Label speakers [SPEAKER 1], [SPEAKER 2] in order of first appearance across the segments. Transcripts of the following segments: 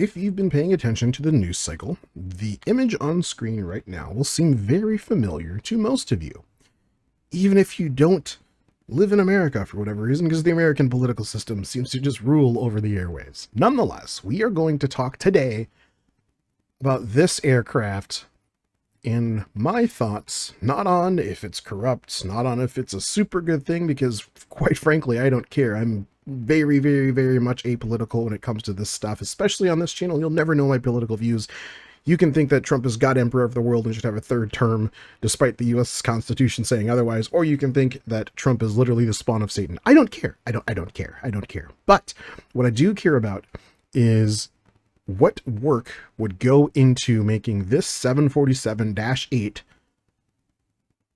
[SPEAKER 1] If you've been paying attention to the news cycle, the image on screen right now will seem very familiar to most of you, even if you don't live in America for whatever reason, because the American political system seems to just rule over the airwaves. Nonetheless, we are going to talk today about this aircraft and my thoughts, not on if it's corrupt, not on if it's a super good thing, because quite frankly, I don't care. I'm very, very, very much apolitical when it comes to this stuff, especially on this channel. You'll never know my political views. You can think that Trump is God Emperor of the world and should have a third term, despite the U.S. Constitution saying otherwise, or you can think that Trump is literally the spawn of Satan. I don't care. I don't care. But what I do care about is what work would go into making this 747-8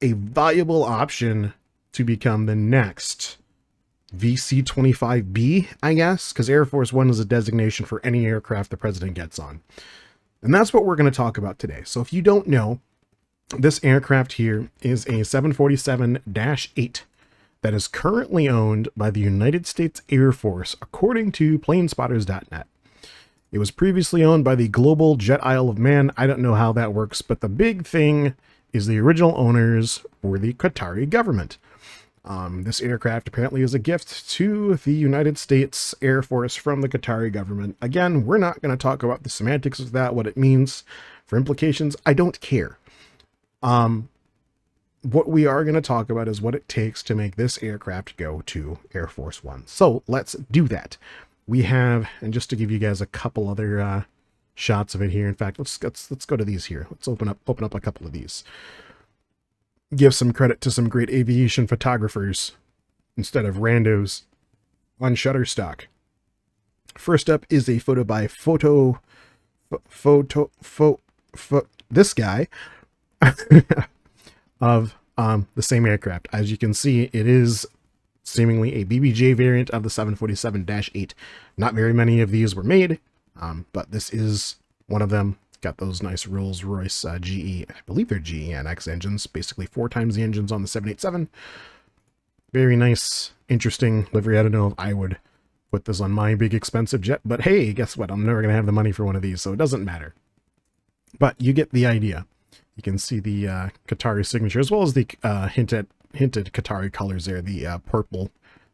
[SPEAKER 1] a viable option to become the next VC-25B, I guess, because Air Force One is a designation for any aircraft the president gets on. And that's what we're going to talk about today. So if you don't know, this aircraft here is a 747-8 that is currently owned by the United States Air Force, according to planespotters.net. It was previously owned by the Global Jet Isle of Man. I don't know how that works, but the big thing is the original owners were the Qatari government. This aircraft apparently is a gift to the United States Air Force from the Qatari government. Again, we're not going to talk about the semantics of that, what it means for implications. I don't care. What we are going to talk about is what it takes to make this aircraft go to Air Force One. So let's do that. We have, and just to give you guys a couple other shots of it here. In fact, let's go to these here. Let's open up a couple of these. Give some credit to some great aviation photographers instead of randos on Shutterstock. First up is a photo by this guy of the same aircraft. As you can see, it is seemingly a BBJ variant of the 747-8. Not very many of these were made, but this is one of them. Got those nice Rolls-Royce GE, I believe they're GE NX engines, basically 4 times the engines on the 787. Very nice, interesting livery. I don't know if I would put this on my big expensive jet, but hey, guess what? I'm never going to have the money for one of these, so it doesn't matter. But you get the idea. You can see the Qatari signature, as well as the hinted Qatari colors there, the purple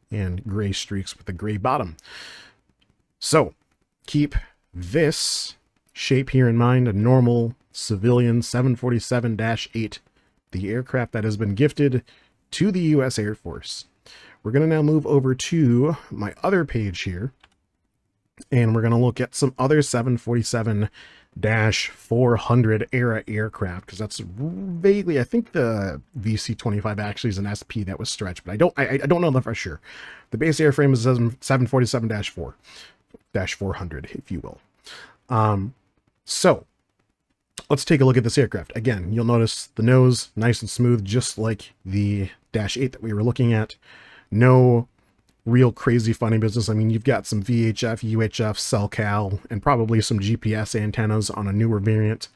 [SPEAKER 1] and gray streaks with the gray bottom. So keep this shape here in mind, a normal civilian 747-8, the aircraft that has been gifted to the U.S. Air Force. We're going to now move over to my other page here, and we're going to look at some other 747-400 era aircraft, because that's vaguely, I think the VC-25 actually is an SP that was stretched, but I don't know that for sure. The base airframe is 747-400, if you will. So let's take a look at this aircraft. Again, you'll notice the nose nice and smooth, just like the -8 that we were looking at. No real crazy funny business. I mean, you've got some VHF, UHF, CellCal, and probably some GPS antennas on a newer variant.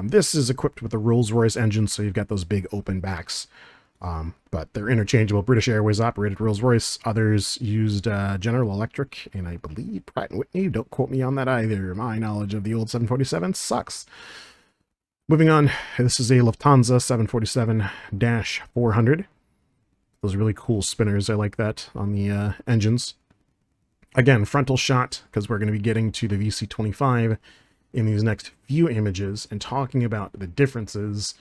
[SPEAKER 1] This is equipped with a Rolls-Royce engine, so you've got those big open backs. But they're interchangeable. British Airways operated Rolls-Royce. Others used General Electric, and I believe Pratt & Whitney. Don't quote me on that either. My knowledge of the old 747 sucks. Moving on, this is a Lufthansa 747-400. Those really cool spinners. I like that on the engines. Again, frontal shot, because we're going to be getting to the VC-25 in these next few images and talking about the differences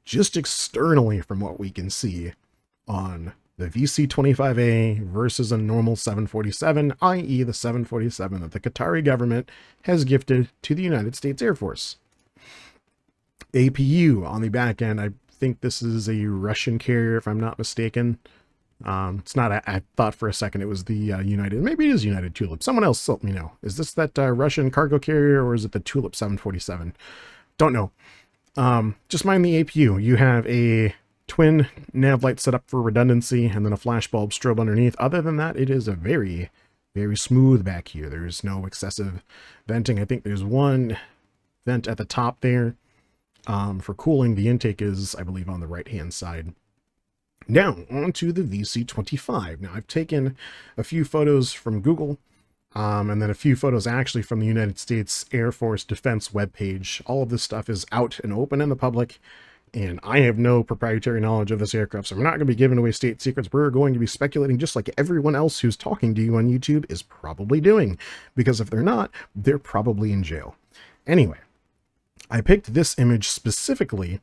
[SPEAKER 1] just externally from what we can see on the VC-25A versus a normal 747, i.e. the 747 that the Qatari government has gifted to the United States Air Force. APU on the back end, I think this is a Russian carrier, if I'm not mistaken. It's not, I thought for a second it was the United, maybe it is United Tulip. Someone else let me know. Is this that Russian cargo carrier, or is it the Tulip 747? Don't know. Just mind the APU. You have a twin nav light set up for redundancy, and then a flash bulb strobe underneath. Other than that, it is a very, very smooth back here. There's no excessive venting. I think there's one vent at the top there for cooling. The intake is, I believe, on the right-hand side. Now, onto the VC-25. Now, I've taken a few photos from Google. And then a few photos actually from the United States Air Force Defense webpage. All of this stuff is out and open in the public, and I have no proprietary knowledge of this aircraft, so we're not going to be giving away state secrets. We're going to be speculating just like everyone else who's talking to you on YouTube is probably doing, because if they're not, they're probably in jail. Anyway, I picked this image specifically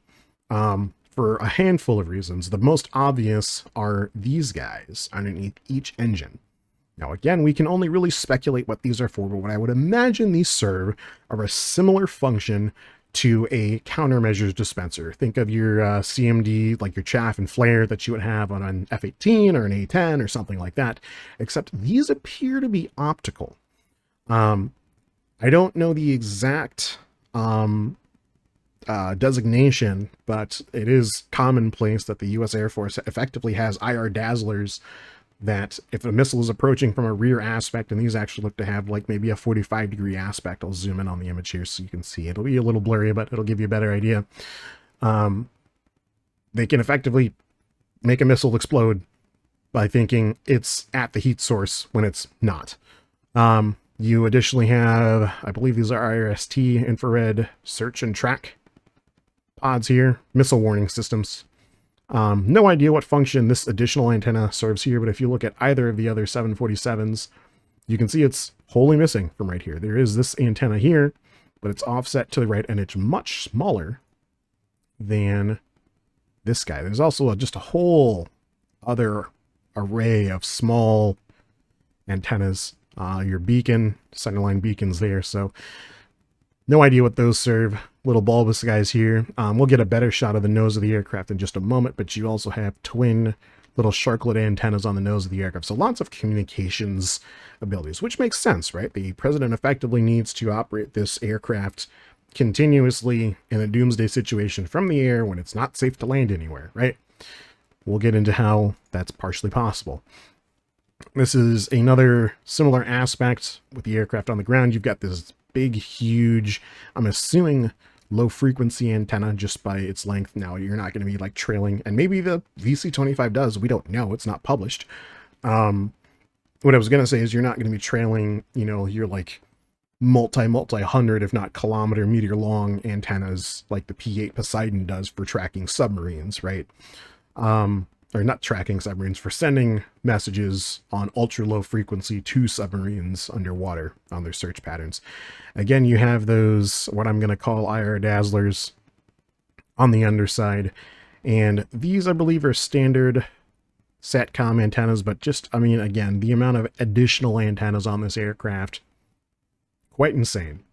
[SPEAKER 1] for a handful of reasons. The most obvious are these guys underneath each engine. Now, again, we can only really speculate what these are for, but what I would imagine these serve are a similar function to a countermeasures dispenser. Think of your CMD, like your chaff and flare that you would have on an F-18 or an A-10 or something like that, except these appear to be optical. I don't know the exact designation, but it is commonplace that the U.S. Air Force effectively has IR dazzlers that if a missile is approaching from a rear aspect, and these actually look to have like maybe a 45-degree aspect. I'll zoom in on the image here so you can see. It'll be a little blurry, but it'll give you a better idea. They can effectively make a missile explode by thinking it's at the heat source when it's not. You additionally have, I believe these are IRST, infrared search and track pods here, missile warning systems. No idea what function this additional antenna serves here, but if you look at either of the other 747s, you can see it's wholly missing from right here. There is this antenna here, but it's offset to the right, and it's much smaller than this guy. There's also just a whole other array of small antennas. Your beacon, centerline beacons there, so no idea what those serve. Little bulbous guys here. We'll get a better shot of the nose of the aircraft in just a moment, but you also have twin little sharklet antennas on the nose of the aircraft. So lots of communications abilities, which makes sense, right? The president effectively needs to operate this aircraft continuously in a doomsday situation from the air when it's not safe to land anywhere, right? We'll get into how that's partially possible. This is another similar aspect with the aircraft on the ground. You've got this big, huge, I'm assuming low frequency antenna just by its length. Now you're not going to be like trailing, and maybe the VC-25 does, we don't know, it's not published. What I was going to say is you're not going to be trailing, you know, you're like multi-hundred, if not kilometer meter long antennas like the P-8 Poseidon does for tracking submarines, right? Or not tracking submarines, for sending messages on ultra low frequency to submarines underwater on their search patterns. Again, you have those, what I'm going to call IR dazzlers on the underside. And these, I believe, are standard SATCOM antennas, but just, I mean, again, the amount of additional antennas on this aircraft, quite insane.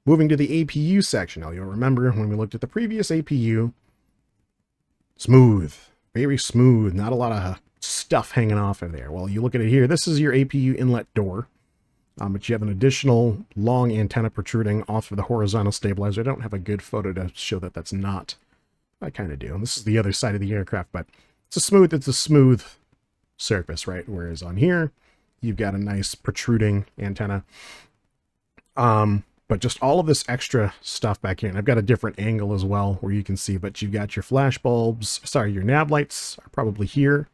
[SPEAKER 1] Moving to the APU section. Now, you'll remember when we looked at the previous APU, smooth. Very smooth, not a lot of stuff hanging off of there. Well, you look at it here, this is your APU inlet door, but you have an additional long antenna protruding off of the horizontal stabilizer. I don't have a good photo to show that that's not. I kind of do. And this is the other side of the aircraft, but it's a smooth surface, right? Whereas on here, you've got a nice protruding antenna. But just all of this extra stuff back here, and I've got a different angle as well where you can see, but you've got your flash bulbs, sorry, your nav lights are probably here,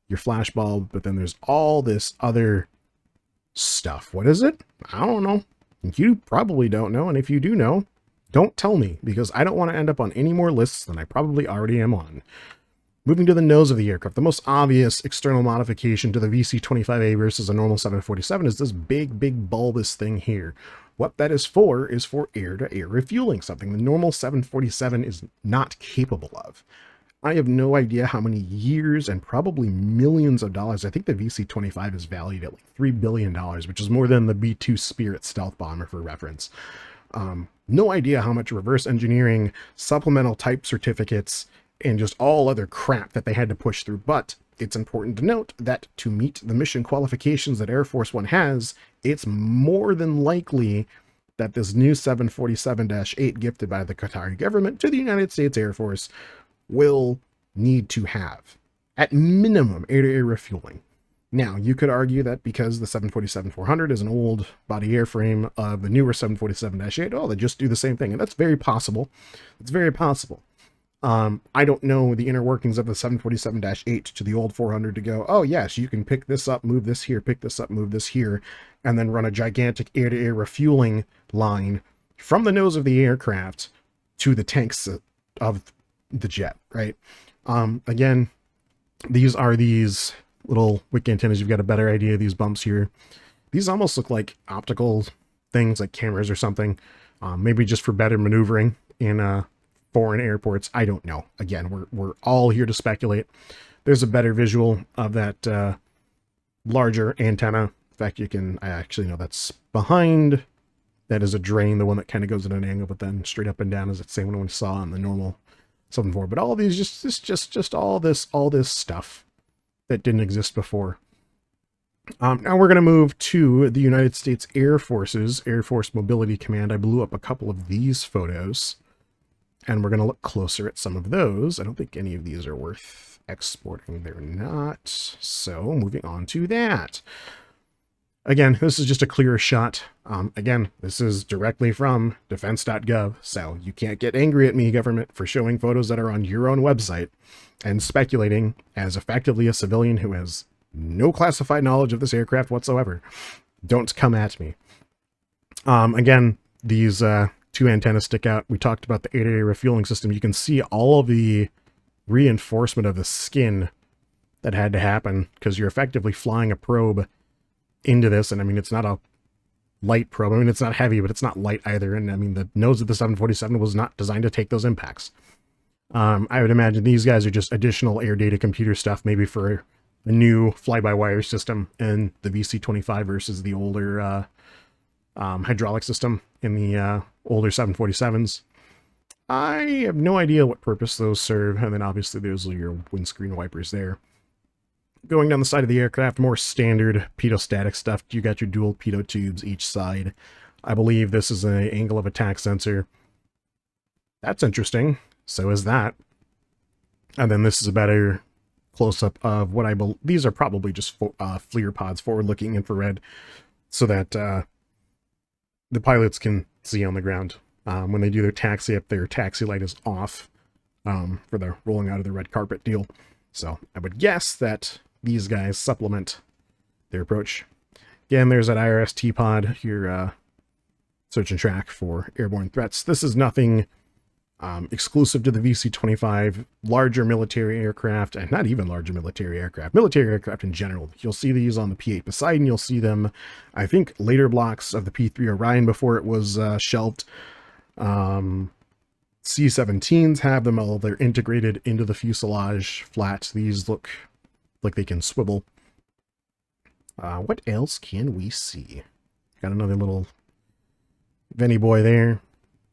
[SPEAKER 1] your flash bulb, but then there's all this other stuff. What is it? I don't know. You probably don't know, and if you do know, don't tell me, because I don't want to end up on any more lists than I probably already am on. Moving to the nose of the aircraft, the most obvious external modification to the VC-25A versus a normal 747 is this big bulbous thing here. What that is for air-to-air refueling, something the normal 747 is not capable of. I have no idea how many years and probably millions of dollars. I think the VC-25 is valued at like $3 billion, which is more than the B-2 Spirit stealth bomber for reference. No idea how much reverse engineering, supplemental type certificates, and just all other crap that they had to push through. But it's important to note that to meet the mission qualifications that Air Force One has, it's more than likely that this new 747-8 gifted by the Qatari government to the United States Air Force will need to have, at minimum, air-to-air refueling. Now, you could argue that because the 747-400 is an old body airframe of the newer 747-8, oh, they just do the same thing. And that's very possible. It's very possible. I don't know the inner workings of the 747-8 to the old 400 to go, oh yes, you can pick this up, move this here, pick this up, move this here, and then run a gigantic air-to-air refueling line from the nose of the aircraft to the tanks of the jet, right? Again, these are these little wick antennas. You've got a better idea of these bumps here. These almost look like optical things, like cameras or something, maybe just for better maneuvering in foreign airports. I don't know. Again, we're all here to speculate. There's a better visual of that larger antenna. In fact, I actually know that's behind. That is a drain, the one that kind of goes at an angle, but then straight up and down is the same one we saw on the normal 7.4. But all of these, just all this stuff that didn't exist before. Now we're going to move to the United States Air Force's Air Force Mobility Command. I blew up a couple of these photos, and we're going to look closer at some of those. I don't think any of these are worth exporting. They're not. So moving on to that. Again, this is just a clearer shot. Again, this is directly from defense.gov, so you can't get angry at me, government, for showing photos that are on your own website and speculating as effectively a civilian who has no classified knowledge of this aircraft whatsoever. Don't come at me. Again, these two antennas stick out. We talked about the air-to-air refueling system. You can see all of the reinforcement of the skin that had to happen because you're effectively flying a probe into this. And I mean, it's not a light probe. I mean, it's not heavy, but it's not light either. And I mean, the nose of the 747 was not designed to take those impacts. I would imagine these guys are just additional air data computer stuff, maybe for a new fly-by-wire system in the VC-25 versus the older hydraulic system in the older 747s. I have no idea what purpose those serve. And then obviously there's your windscreen wipers there. Going down the side of the aircraft, more standard pitot-static stuff. You got your dual pitot tubes each side. I believe this is an angle of attack sensor. That's interesting. So is that. And then this is a better close-up of what I believe. These are probably just FLIR pods, forward-looking infrared, so that the pilots can see on the ground. When they do their taxi up, their taxi light is off for the rolling out of the red carpet deal. So I would guess that these guys supplement their approach. Again, there's that IRST pod, your search and track for airborne threats. This is nothing exclusive to the VC-25, larger military aircraft, and not even larger military aircraft in general. You'll see these on the P-8 Poseidon. You'll see them, I think, later blocks of the P-3 Orion before it was shelved. C-17s have them, all they're integrated into the fuselage flat. These look like they can swivel. What else can we see? Got another little Venny boy there.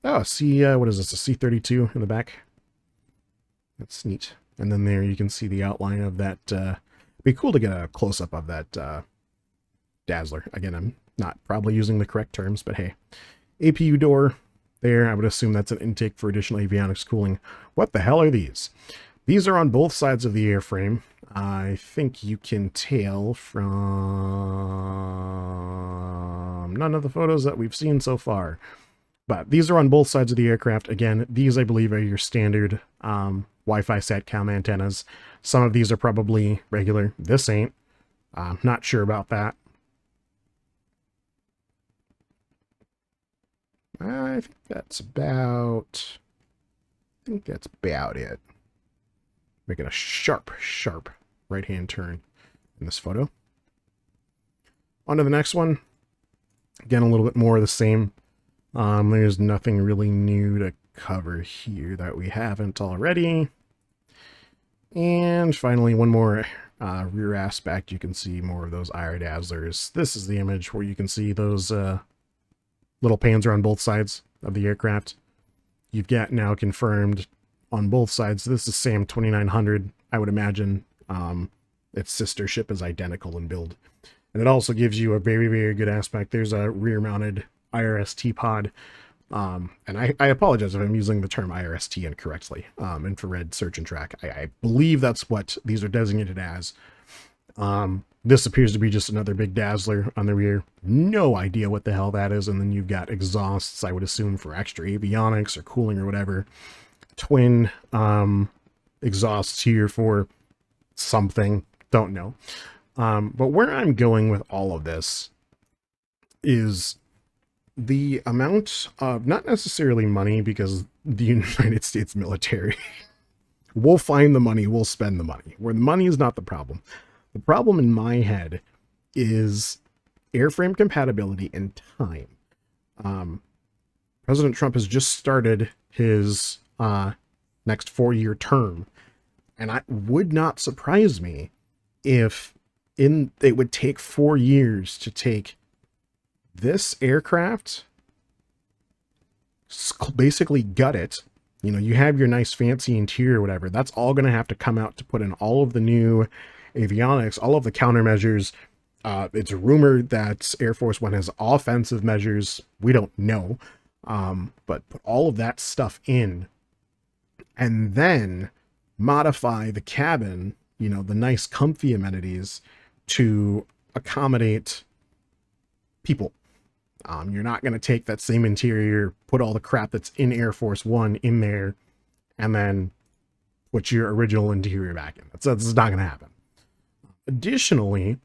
[SPEAKER 1] Oh, what is this, a C-32 in the back? That's neat. And then there you can see the outline of that. It'd be cool to get a close-up of that Dazzler. Again, I'm not probably using the correct terms, but hey. APU door there. I would assume that's an intake for additional avionics cooling. What the hell are these? These are on both sides of the airframe. I think you can tell from none of the photos that we've seen so far. But these are on both sides of the aircraft. Again, these I believe are your standard Wi-Fi SATCOM antennas. Some of these are probably regular. This ain't. Not sure about that. I think that's about it. Making a sharp right-hand turn in this photo. On to the next one. Again, a little bit more of the same. There's nothing really new to cover here that we haven't already. And finally, one more rear aspect. You can see more of those IR dazzlers. This is the image where you can see those little pans are on both sides of the aircraft. You've got now confirmed on both sides. This is SAM 2900. I would imagine its sister ship is identical in build. And it also gives you a very, very good aspect. There's a rear-mounted IRST pod. And I apologize if I'm using the term IRST incorrectly. Infrared search and track. I believe that's what these are designated as. This appears to be just another big dazzler on the rear. No idea what the hell that is. And then you've got exhausts, I would assume, for extra avionics or cooling or whatever. twin exhausts here for something, don't know. But where I'm going with all of this is the amount of, not necessarily money, because the United States military we'll find the money, we'll spend the money, where the money is not the problem. The problem in my head is airframe compatibility and time. President Trump has just started his next 4-year term, and it would not surprise me if it would take 4 years to take this aircraft, basically gut it. You know, you have your nice fancy interior or whatever. That's all going to have to come out to put in all of the new avionics, all of the countermeasures. It's rumored that Air Force One has offensive measures. We don't know. But put all of that stuff in and then modify the cabin, you know, the nice comfy amenities to accommodate people. You're not going to take that same interior, put all the crap that's in Air Force One in there, and then put your original interior back in. That's not going to happen. Additionally,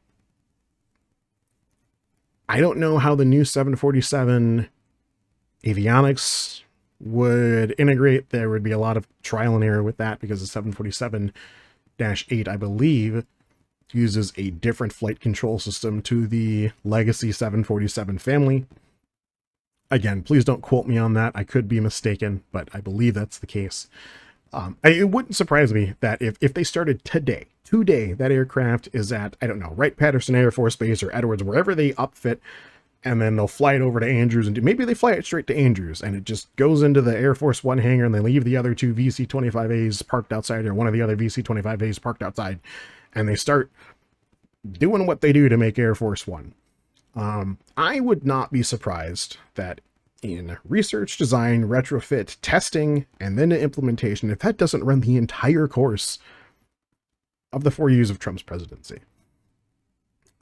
[SPEAKER 1] I don't know how the new 747 avionics would integrate. There would be a lot of trial and error with that because the 747-8, I believe, uses a different flight control system to the legacy 747 family. Again, please don't quote me on that. I could be mistaken, but I believe that's the case. It wouldn't surprise me that if they started today, that aircraft is at, I don't know, Wright-Patterson Air Force Base or Edwards, wherever they upfit, and then they'll fly it over to Andrews, and maybe they fly it straight to Andrews, and it just goes into the Air Force One hangar, and they leave the other two VC-25As parked outside, or one of the other VC-25As parked outside, and they start doing what they do to make Air Force One. I would not be surprised that in research, design, retrofit, testing, and then to implementation, if that doesn't run the entire course of the 4 years of Trump's presidency.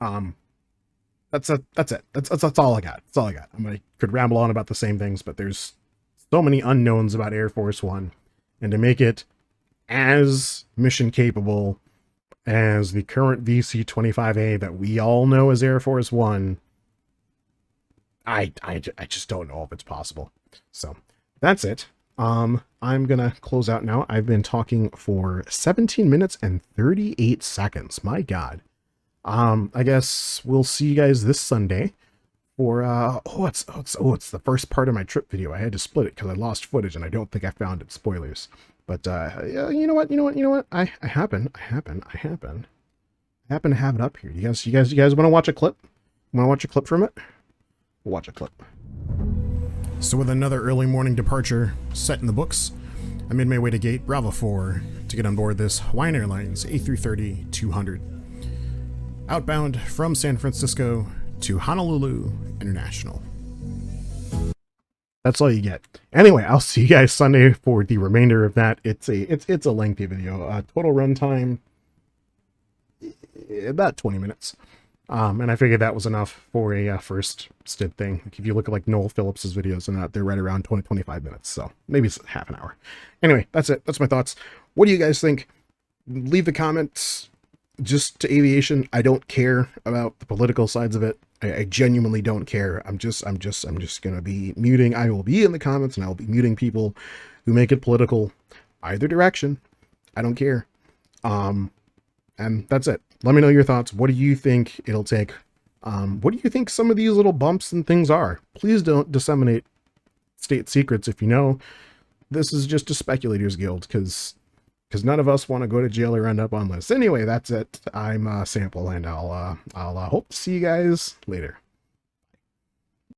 [SPEAKER 1] That's it. That's all I got. That's all I got. I could ramble on about the same things, but there's so many unknowns about Air Force One, and to make it as mission capable as the current VC-25A that we all know as Air Force One, I just don't know if it's possible. So that's it. I'm gonna close out now. I've been talking for 17 minutes and 38 seconds. My God. I guess we'll see you guys this Sunday for it's the first part of my trip video. I had to split it because I lost footage and I don't think I found it. Spoilers. But yeah, you know what? I happen to have it up here. You guys want to watch a clip? Want to watch a clip from it? We'll watch a clip. So with another early morning departure set in the books, I made my way to gate Bravo 4 to get on board this Hawaiian Airlines A330-200. Outbound from San Francisco to Honolulu International. That's all you get. Anyway, I'll see you guys Sunday for the remainder of that. It's a lengthy video. Total runtime about 20 minutes. And I figured that was enough for a first stint thing. If you look at like Noel Phillips's videos and that, they're right around 20-25 minutes. So maybe it's half an hour. Anyway, that's it. That's my thoughts. What do you guys think? Leave the comments. Just to aviation, I don't care about the political sides of it. I genuinely don't care. I'm just gonna be muting. I will be in the comments and I'll be muting people who make it political either direction. I don't care. And that's it. Let me know your thoughts. What do you think it'll take? What do you think some of these little bumps and things are? Please don't disseminate state secrets if you know. This is just a speculators guild because none of us want to go to jail or end up on lists. Anyway, that's it. I'm Sample, and I'll hope to see you guys later.